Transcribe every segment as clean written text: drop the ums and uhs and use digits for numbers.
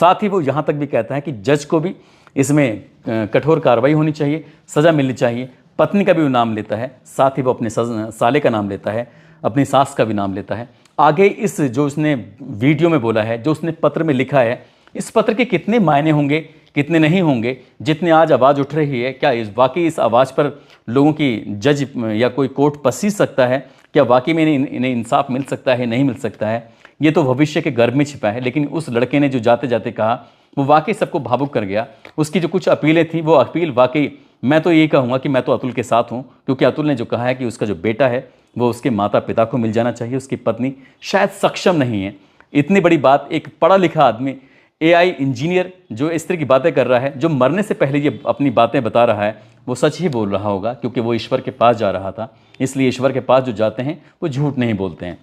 साथ ही वो यहाँ तक भी कहता है कि जज को भी इसमें कठोर कार्रवाई होनी चाहिए, सज़ा मिलनी चाहिए। पत्नी का भी वो नाम लेता है, साथ ही वो अपने साले का नाम लेता है, अपनी सास का भी नाम लेता है। आगे इस जो उसने वीडियो में बोला है, जो उसने पत्र में लिखा है, इस पत्र के कितने मायने होंगे, कितने नहीं होंगे, जितने आज आवाज़ उठ रही है, क्या वाकई इस आवाज़ पर लोगों की जज या कोई कोर्ट पसीज सकता है? क्या वाकई में इन्हें इंसाफ मिल सकता है, नहीं मिल सकता है? ये तो भविष्य के गर्भ में छिपा है। लेकिन उस लड़के ने जो जाते जाते कहा, वो वाकई सबको भावुक कर गया। उसकी जो कुछ अपीलें थी, वो अपील वाकई, मैं तो ये कहूँगा कि मैं तो अतुल के साथ हूँ, क्योंकि अतुल ने जो कहा है कि उसका जो बेटा है वो उसके माता पिता को मिल जाना चाहिए। उसकी पत्नी शायद सक्षम नहीं है। इतनी बड़ी बात एक पढ़ा लिखा आदमी, एआई इंजीनियर जो इस तरह की बातें कर रहा है, जो मरने से पहले ये अपनी बातें बता रहा है, वो सच ही बोल रहा होगा, क्योंकि वो ईश्वर के पास जा रहा था। इसलिए ईश्वर के पास जो जाते हैं वो झूठ नहीं बोलते हैं।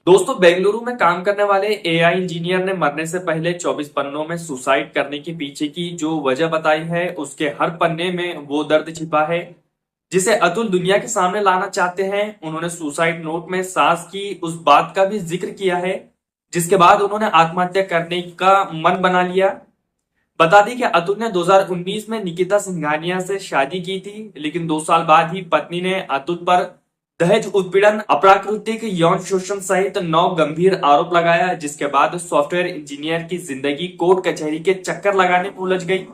दोस्तों, बेंगलुरु में काम करने वाले एआई इंजीनियर ने मरने से पहले 24 पन्नों में सुसाइड करने के पीछे की जो वजह बताई है, उसके हर पन्ने में वो दर्द छिपा है जिसे अतुल दुनिया के सामने लाना चाहते हैं। उन्होंने सुसाइड नोट में सास की उस बात का भी जिक्र किया है जिसके बाद उन्होंने आत्महत्या करने का मन बना लिया। बता दें कि अतुल ने 2019 में निकिता सिंघानिया से शादी की थी, लेकिन 2 साल बाद ही पत्नी ने अतुल पर दहेज उत्पीड़न, अप्राकृतिक यौन शोषण सहित 9 गंभीर आरोप लगाया, जिसके बाद सॉफ्टवेयर इंजीनियर की जिंदगी कोर्ट कचहरी के चक्कर लगाने में उलझ गई।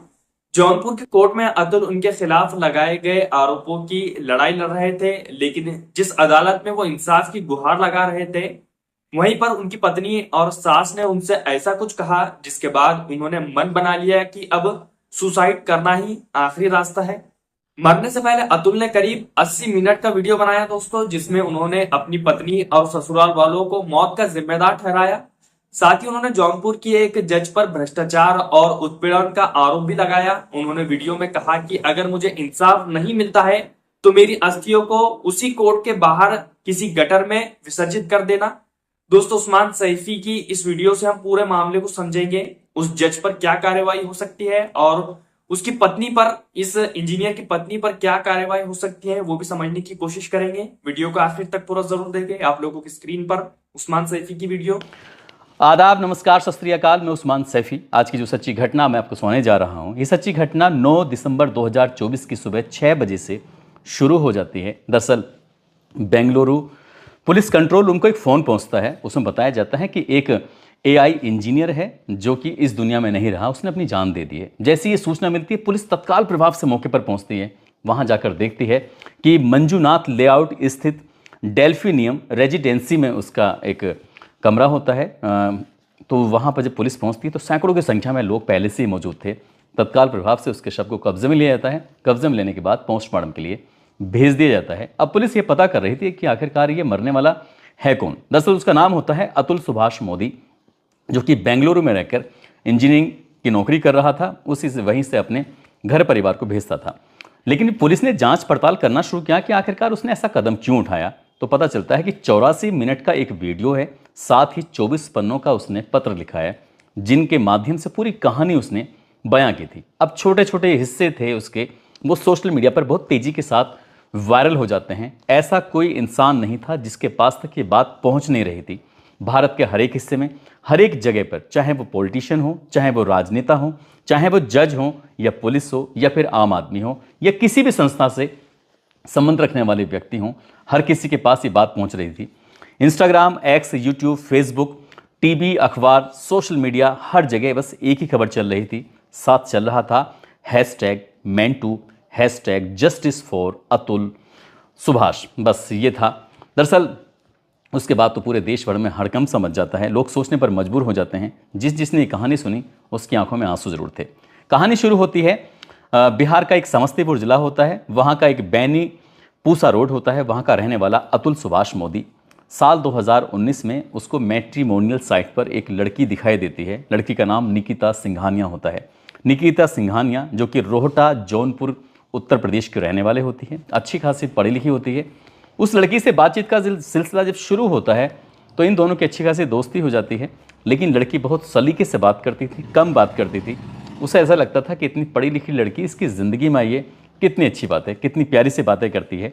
जौनपुर के कोर्ट में अतुल उनके खिलाफ लगाए गए आरोपों की लड़ाई लड़ रहे थे, लेकिन जिस अदालत में वो इंसाफ की गुहार लगा रहे थे, वहीं पर उनकी पत्नी और सास ने उनसे ऐसा कुछ कहा जिसके बाद उन्होंने मन बना लिया कि अब सुसाइड करना ही आखिरी रास्ता है। मरने से पहले अतुल ने करीब 80 मिनट का वीडियो बनाया दोस्तों, जिसमें उन्होंने अपनी पत्नी और ससुराल वालों को मौत का जिम्मेदार ठहराया। साथ ही उन्होंने जौनपुर की एक जज पर भ्रष्टाचार और उत्पीड़न का आरोप भी लगाया। उन्होंने वीडियो में कहा कि अगर मुझे इंसाफ नहीं मिलता है तो मेरी अस्थियों को उसी कोर्ट के बाहर किसी गटर में विसर्जित कर देना। दोस्तों, उस्मान सैफी की इस वीडियो से हम पूरे मामले को समझेंगे, उस जज पर क्या कार्रवाई हो सकती है और उसकी पत्नी पर, इस इंजीनियर की पत्नी पर क्या कार्रवाई हो सकती है, वो भी समझने की कोशिश करेंगे। वीडियो को आखिर तक पूरा जरूर देखें। आप लोगों की स्क्रीन पर उस्मान सैफी की वीडियो। आदाब, नमस्कार, सत श्री अकाल। मैं उस्मान सैफी। आज की जो सच्ची घटना मैं आपको सुनाने जा रहा हूँ, ये सच्ची घटना 9 दिसंबर 2024 की सुबह 6 बजे से शुरू हो जाती है। दरअसल बेंगलुरु पुलिस कंट्रोल रूम को एक फ़ोन पहुंचता है। उसमें बताया जाता है कि एक एआई इंजीनियर है जो कि इस दुनिया में नहीं रहा, उसने अपनी जान दे दी है। जैसे ये सूचना मिलती है, पुलिस तत्काल प्रभाव से मौके पर पहुंचती है। वहां जाकर देखती है कि मंजूनाथ लेआउट स्थित डेल्फिनियम रेजिडेंसी में उसका एक कमरा होता है। तो वहाँ पर जब पुलिस पहुँचती है तो सैकड़ों की संख्या में लोग पहले से ही मौजूद थे। तत्काल प्रभाव से उसके शव को कब्जे में लिया जाता है। कब्जे में लेने के बाद पोस्टमार्टम के लिए भेज दिया जाता है। अब पुलिस ये पता कर रही थी कि आखिरकार ये मरने वाला है कौन। दरअसल उसका नाम होता है अतुल सुभाष मोदी, जो कि बेंगलुरु में रहकर इंजीनियरिंग की नौकरी कर रहा था। उसी से वहीं से अपने घर परिवार को भेजता था। लेकिन पुलिस ने जांच पड़ताल करना शुरू किया कि आखिरकार उसने ऐसा कदम क्यों उठाया। तो पता चलता है कि 84 मिनट का एक वीडियो है, साथ ही 24 पन्नों का उसने पत्र लिखा है, जिनके माध्यम से पूरी कहानी उसने बयां की थी। अब छोटे छोटे हिस्से थे उसके, वो सोशल मीडिया पर बहुत तेजी के साथ वायरल हो जाते हैं। ऐसा कोई इंसान नहीं था जिसके पास तक ये बात पहुंच नहीं रही थी। भारत के हर एक हिस्से में, हर एक जगह पर, चाहे वो पॉलिटिशियन हो, चाहे वो राजनेता हो, चाहे वो जज हो या पुलिस हो या फिर आम आदमी हो या किसी भी संस्था से संबंध रखने वाले व्यक्ति हों, हर किसी के पास ये बात पहुंच रही थी। Instagram, x, YouTube, Facebook, TV, अखबार, सोशल मीडिया, हर जगह बस एक ही खबर चल रही थी। साथ चल रहा था #मेंटू, #जस्टिस फॉर अतुल सुभाष। बस ये था। दरअसल उसके बाद तो पूरे देश भर में हड़कंप समझ जाता है। लोग सोचने पर मजबूर हो जाते हैं। जिसने ये कहानी सुनी उसकी आंखों में आंसू जरूर थे। कहानी शुरू होती है, बिहार का एक समस्तीपुर जिला होता है, वहाँ का एक बैनी पूसा रोड होता है। वहाँ का रहने वाला अतुल सुभाष मोदी, साल 2019 में उसको मैट्रिमोनियल साइट पर एक लड़की दिखाई देती है। लड़की का नाम निकिता सिंघानिया होता है। निकिता सिंघानिया, जो कि रोहटा, जौनपुर, उत्तर प्रदेश के रहने वाले होती है, अच्छी खासी पढ़ी लिखी होती है। उस लड़की से बातचीत का सिलसिला जब शुरू होता है तो इन दोनों की अच्छी खासी दोस्ती हो जाती है। लेकिन लड़की बहुत सलीके से बात करती थी, कम बात करती थी। उसे ऐसा लगता था कि इतनी पढ़ी लिखी लड़की, इसकी ज़िंदगी में ये कितनी अच्छी बातें, कितनी प्यारी से बातें करती है।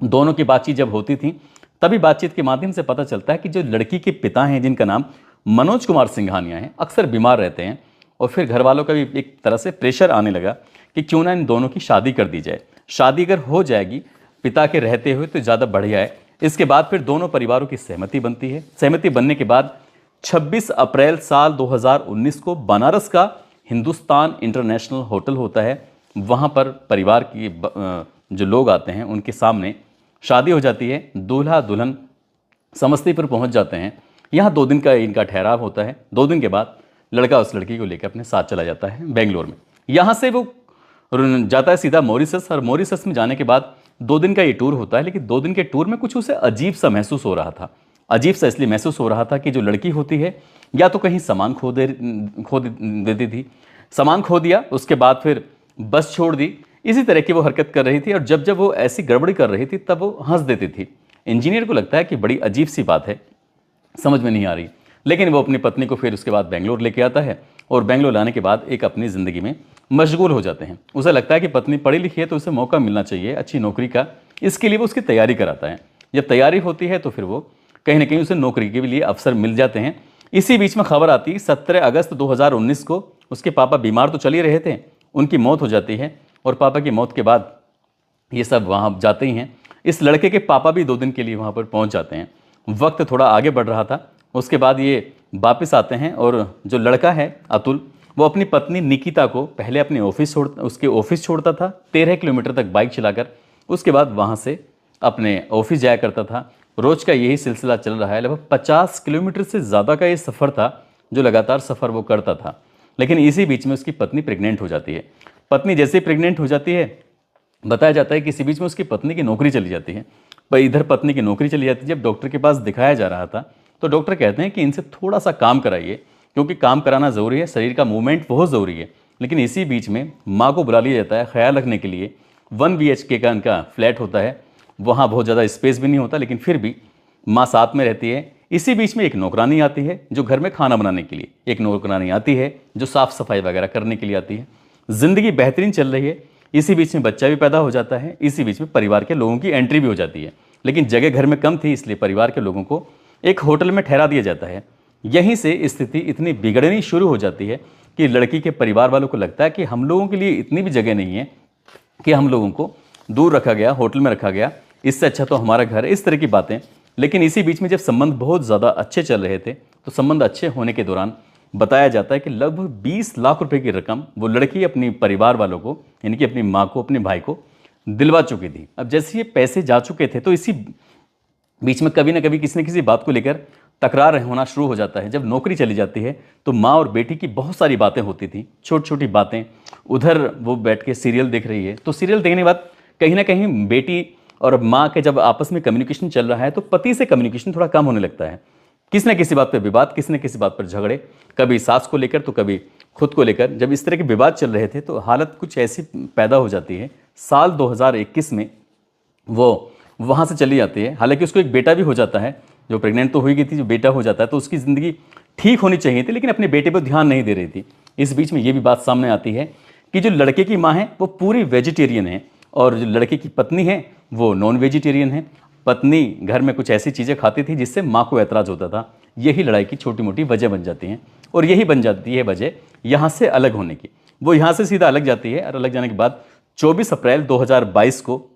दोनों की बातचीत जब होती थी तभी बातचीत के माध्यम से पता चलता है कि जो लड़की के पिता हैं, जिनका नाम मनोज कुमार सिंघानिया हैं, अक्सर बीमार रहते हैं और फिर घर वालों का भी एक तरह से प्रेशर आने लगा कि क्यों ना इन दोनों की शादी कर दी जाए। शादी अगर हो जाएगी पिता के रहते हुए तो ज़्यादा बढ़िया है। इसके बाद फिर दोनों परिवारों की सहमति बनती है। सहमति बनने के बाद 26 अप्रैल साल 2019 को बनारस का हिंदुस्तान इंटरनेशनल होटल होता है, वहाँ पर परिवार की जो लोग आते हैं उनके सामने शादी हो जाती है। दूल्हा दुल्हन समस्तीपुर पहुँच जाते हैं। यहाँ 2 दिन का इनका ठहराव होता है। 2 दिन के बाद लड़का उस लड़की को लेकर अपने साथ चला जाता है बेंगलोर में। यहाँ से वो जाता है सीधा मॉरिशस, और मॉरिशस में जाने के बाद 2 दिन का ये टूर होता है। लेकिन 2 दिन के टूर में कुछ उसे अजीब सा महसूस हो रहा था। अजीब सा इसलिए महसूस हो रहा था कि जो लड़की होती है या तो कहीं सामान खो देती थी, सामान खो दिया, उसके बाद फिर बस छोड़ दी, इसी तरह की वो हरकत कर रही थी। और जब जब वो ऐसी गड़बड़ी कर रही थी तब वो हंस देती थी। इंजीनियर को लगता है कि बड़ी अजीब सी बात है, समझ में नहीं आ रही। लेकिन वो अपनी पत्नी को फिर उसके बाद बेंगलोर लेके आता है और बेंगलोर लाने के बाद एक अपनी ज़िंदगी में मशगूल हो जाते हैं। उसे लगता है कि पत्नी पढ़ी लिखी है तो उसे मौका मिलना चाहिए अच्छी नौकरी का। इसके लिए वो उसकी तैयारी कराता है। जब तैयारी होती है तो फिर वो कहीं ना कहीं उसे नौकरी के लिए अवसर मिल जाते हैं। इसी बीच में खबर आती है 17 अगस्त 2019 को उसके पापा बीमार तो चल ही रहे थे, उनकी मौत हो जाती है। और पापा की मौत के बाद ये सब वहाँ जाते ही हैं। इस लड़के के पापा भी 2 दिन के लिए वहाँ पर पहुँच जाते हैं। वक्त थोड़ा आगे बढ़ रहा था। उसके बाद ये वापस आते हैं और जो लड़का है अतुल, वो अपनी पत्नी निकिता को पहले अपने उसके ऑफिस छोड़ता था 13 किलोमीटर तक बाइक चलाकर। उसके बाद वहाँ से अपने ऑफिस जाया करता था। रोज़ का यही सिलसिला चल रहा है। लगभग 50 किलोमीटर से ज़्यादा का ये सफ़र था जो लगातार सफ़र वो करता था। लेकिन इसी बीच में उसकी पत्नी प्रेग्नेंट हो जाती है। पत्नी जैसे ही प्रेग्नेंट हो जाती है, बताया जाता है कि इसी बीच में उसकी पत्नी की नौकरी चली जाती है। पर इधर पत्नी की नौकरी चली जाती है। जब डॉक्टर के पास दिखाया जा रहा था तो डॉक्टर कहते हैं कि इनसे थोड़ा सा काम कराइए, क्योंकि काम कराना ज़रूरी है, शरीर का मूवमेंट बहुत ज़रूरी है। लेकिन इसी बीच में माँ को बुला लिया जाता है ख्याल रखने के लिए। 1 BHK का इनका फ्लैट होता है, वहाँ बहुत ज़्यादा स्पेस भी नहीं होता, लेकिन फिर भी माँ साथ में रहती है। इसी बीच में एक नौकरानी आती है जो घर में खाना बनाने के लिए, एक नौकरानी आती है जो साफ़ सफाई वगैरह करने के लिए आती है। ज़िंदगी बेहतरीन चल रही है। इसी बीच में बच्चा भी पैदा हो जाता है। इसी बीच में परिवार के लोगों की एंट्री भी हो जाती है। लेकिन जगह घर में कम थी, इसलिए परिवार के लोगों को एक होटल में ठहरा दिया जाता है। यहीं से स्थिति इतनी बिगड़नी शुरू हो जाती है कि लड़की के परिवार वालों को लगता है कि हम लोगों के लिए इतनी भी जगह नहीं है कि हम लोगों को दूर रखा गया, होटल में रखा गया, इससे अच्छा तो हमारा घर है, इस तरह की बातें। लेकिन इसी बीच में जब संबंध बहुत ज़्यादा अच्छे चल रहे थे तो संबंध अच्छे होने के दौरान बताया जाता है कि लगभग 20 लाख रुपए की रकम वो लड़की अपनी परिवार वालों को, यानी कि अपनी माँ को, अपने भाई को दिलवा चुकी थी। अब जैसे ये पैसे जा चुके थे तो इसी बीच में कभी ना कभी किसी न किसी बात को लेकर तकरार होना शुरू हो जाता है। जब नौकरी चली जाती है तो माँ और बेटी की बहुत सारी बातें होती थी, छोटी छोटी बातें। उधर वो बैठ के सीरियल देख रही है तो सीरियल देखने के बाद कहीं ना कहीं बेटी और माँ के जब आपस में कम्युनिकेशन चल रहा है तो पति से कम्युनिकेशन थोड़ा कम होने लगता है। किसी न किसी बात पर विवाद, किसी न किसी बात पर झगड़े, कभी सास को लेकर तो कभी खुद को लेकर। जब इस तरह के विवाद चल रहे थे तो हालत कुछ ऐसी पैदा हो जाती है। साल 2021 में वो वहाँ से चली जाती है। हालांकि उसको एक बेटा भी हो जाता है, जो प्रेग्नेंट तो हुई गई थी, जो बेटा हो जाता है, तो उसकी ज़िंदगी ठीक होनी चाहिए थी, लेकिन अपने बेटे पर ध्यान नहीं दे रही थी। इस बीच में ये भी बात सामने आती है कि जो लड़के की माँ है वो पूरी वेजिटेरियन है और जो लड़के की पत्नी है वो नॉन वेजिटेरियन है। पत्नी घर में कुछ ऐसी चीज़ें खाती थी जिससे माँ को ऐतराज़ होता था। यही लड़ाई की छोटी मोटी वजह बन जाती हैं और यही बन जाती है वजह यहाँ से अलग होने की। वो यहाँ से सीधा अलग जाती है और अलग जाने के बाद 24 अप्रैल 2022 को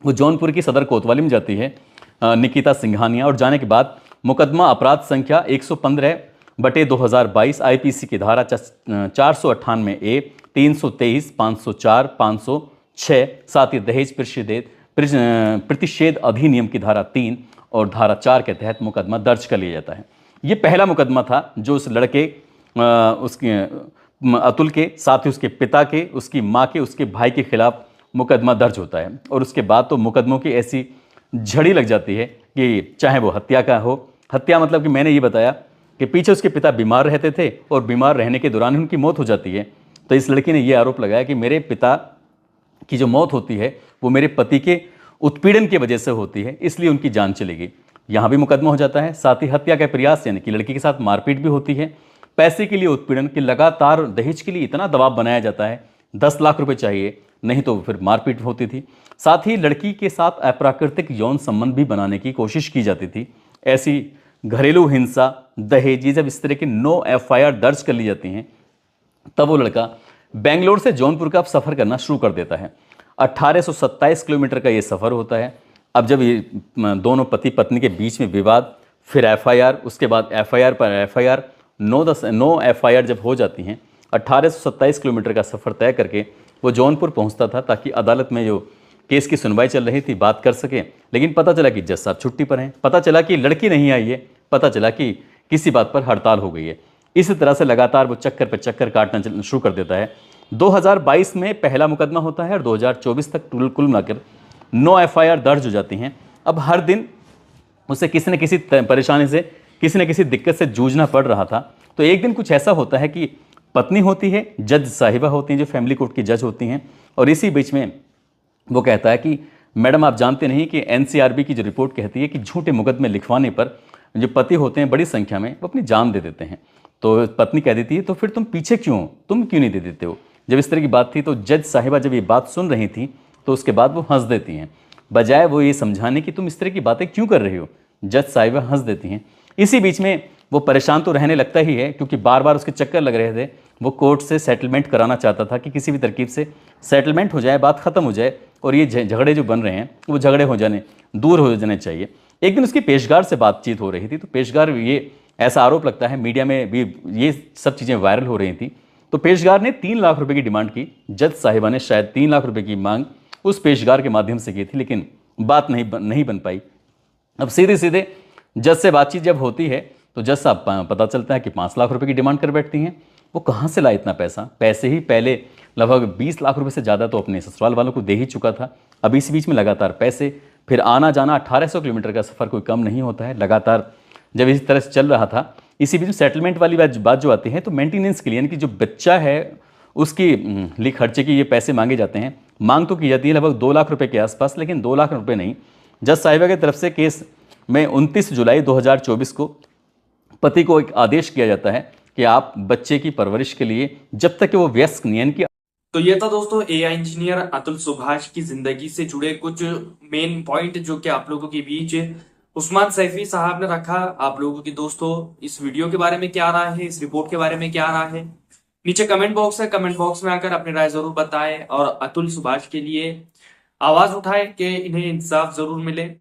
वो जौनपुर की सदर कोतवाली में जाती है निकिता सिंघानिया। और जाने के बाद मुकदमा अपराध संख्या 115/2022 IPC की धारा 498A, 323, 504, 506, साथ ही दहेज प्रतिषेध अधिनियम की धारा 3 और धारा 4 के तहत मुकदमा दर्ज कर लिया जाता है। ये पहला मुकदमा था जो उस लड़के उसके अतुल के, साथ ही उसके पिता के, उसकी माँ के, उसके भाई के खिलाफ मुकदमा दर्ज होता है। और उसके बाद तो मुकदमों की ऐसी झड़ी लग जाती है कि चाहे वो हत्या का हो, हत्या मतलब कि मैंने ये बताया कि पीछे उसके पिता बीमार रहते थे और बीमार रहने के दौरान उनकी मौत हो जाती है। तो इस लड़की ने ये आरोप लगाया कि मेरे पिता की जो मौत होती है वो मेरे पति के उत्पीड़न की वजह से होती है, इसलिए उनकी जान चलेगी। यहाँ भी मुकदमा हो जाता है। साथ ही हत्या का प्रयास, यानी कि लड़की के साथ मारपीट भी होती है। पैसे के लिए उत्पीड़न, कि लगातार दहेज के लिए इतना दबाव बनाया जाता है, 10 लाख रुपए चाहिए, नहीं तो फिर मारपीट होती थी। साथ ही लड़की के साथ अप्राकृतिक यौन संबंध भी बनाने की कोशिश की जाती थी। ऐसी घरेलू हिंसा, दहेज, ये जब इस तरह की 9 एफआईआर दर्ज कर ली जाती हैं, तब वो लड़का बेंगलोर से जौनपुर का सफ़र करना शुरू कर देता है। 1827 किलोमीटर का ये सफ़र होता है। अब जब ये दोनों पति पत्नी के बीच में विवाद, फिर एफआईआर, उसके बाद एफआईआर पर एफआईआर, 9 एफआईआर जब हो जाती हैं, 1827 किलोमीटर का सफ़र तय करके वो जौनपुर पहुंचता था ताकि अदालत में जो केस की सुनवाई चल रही थी बात कर सके। लेकिन पता चला कि जज साहब छुट्टी पर हैं, पता चला कि लड़की नहीं आई है, पता चला कि किसी बात पर हड़ताल हो गई है। इस तरह से लगातार वो चक्कर पर चक्कर काटना शुरू कर देता है। 2022 में पहला मुकदमा होता है और 2024 तक कुल मिलाकर 9 एफआईआर दर्ज हो जाती हैं। अब हर दिन उसे किसी न किसी परेशानी से, किसी न किसी दिक्कत से जूझना पड़ रहा था। तो एक दिन कुछ ऐसा होता है कि पत्नी होती है, जज साहिबा होती हैं जो फैमिली कोर्ट की जज होती हैं, और इसी बीच में वो कहता है कि मैडम आप जानते नहीं कि एनसीआरबी की जो रिपोर्ट कहती है कि झूठे मुकदमे लिखवाने पर जो पति होते हैं बड़ी संख्या में वो अपनी जान दे देते हैं। तो पत्नी कह देती है तो फिर तुम पीछे क्यों, तुम क्यों नहीं दे देते हो। जब इस तरह की बात थी तो जज साहिबा जब ये बात सुन रही थी तो उसके बाद वो हंस देती हैं, बजाय वो ये समझाने कि तुम इस तरह की बातें क्यों कर रही हो, जज साहिबा हंस देती हैं। इसी बीच में वो परेशान तो रहने लगता ही है क्योंकि बार बार उसके चक्कर लग रहे थे। वो कोर्ट से सेटलमेंट कराना चाहता था कि किसी भी तरकीब से सेटलमेंट हो जाए, बात खत्म हो जाए और ये झगड़े जो बन रहे हैं वो झगड़े हो जाने, दूर हो जाने चाहिए। एक दिन उसकी पेशगार से बातचीत हो रही थी तो पेशगार, ये ऐसा आरोप लगता है मीडिया में भी ये सब चीज़ें वायरल हो रही थी, तो पेशगार ने 3 लाख रुपए की डिमांड की। जज साहिबा ने शायद 3 लाख रुपए की मांग उस पेशगार के माध्यम से की थी, लेकिन बात नहीं बन पाई। अब सीधे सीधे जज से बातचीत जब होती है तो जज साहब पता चलता है कि 5 लाख रुपए की डिमांड कर बैठती हैं। वो कहाँ से लाए इतना पैसा, पैसे ही पहले लगभग 20 लाख रुपए से ज़्यादा तो अपने ससुराल वालों को दे ही चुका था। अब इस बीच में लगातार पैसे, फिर आना जाना, 1800 किलोमीटर का सफ़र कोई कम नहीं होता है। लगातार जब इस तरह से चल रहा था, इसी बीच में सेटलमेंट वाली बात जो आती है तो मेंटेनेंस के लिए, यानी कि जो बच्चा है उसकी लिए खर्चे की ये पैसे मांगे जाते हैं। मांग तो की जाती है लगभग 2 लाख रुपए के आसपास, लेकिन 2 लाख रुपए नहीं। जज साहिबा की तरफ से केस में 29 जुलाई 2024 को पति को एक आदेश किया जाता है कि आप बच्चे की परवरिश के लिए जब तक कि वो वयस्क नहीं, यानी तो ये था दोस्तों एआई इंजीनियर अतुल सुभाष की जिंदगी से जुड़े कुछ मेन पॉइंट जो कि आप लोगों के बीच उस्मान सैफी साहब ने रखा। आप लोगों की दोस्तों इस वीडियो के बारे में क्या राय है, इस रिपोर्ट के बारे में क्या राय है, नीचे कमेंट बॉक्स है, कमेंट बॉक्स में आकर अपनी राय जरूर बताएं और अतुल सुभाष के लिए आवाज उठाएं कि इन्हें इंसाफ जरूर मिले।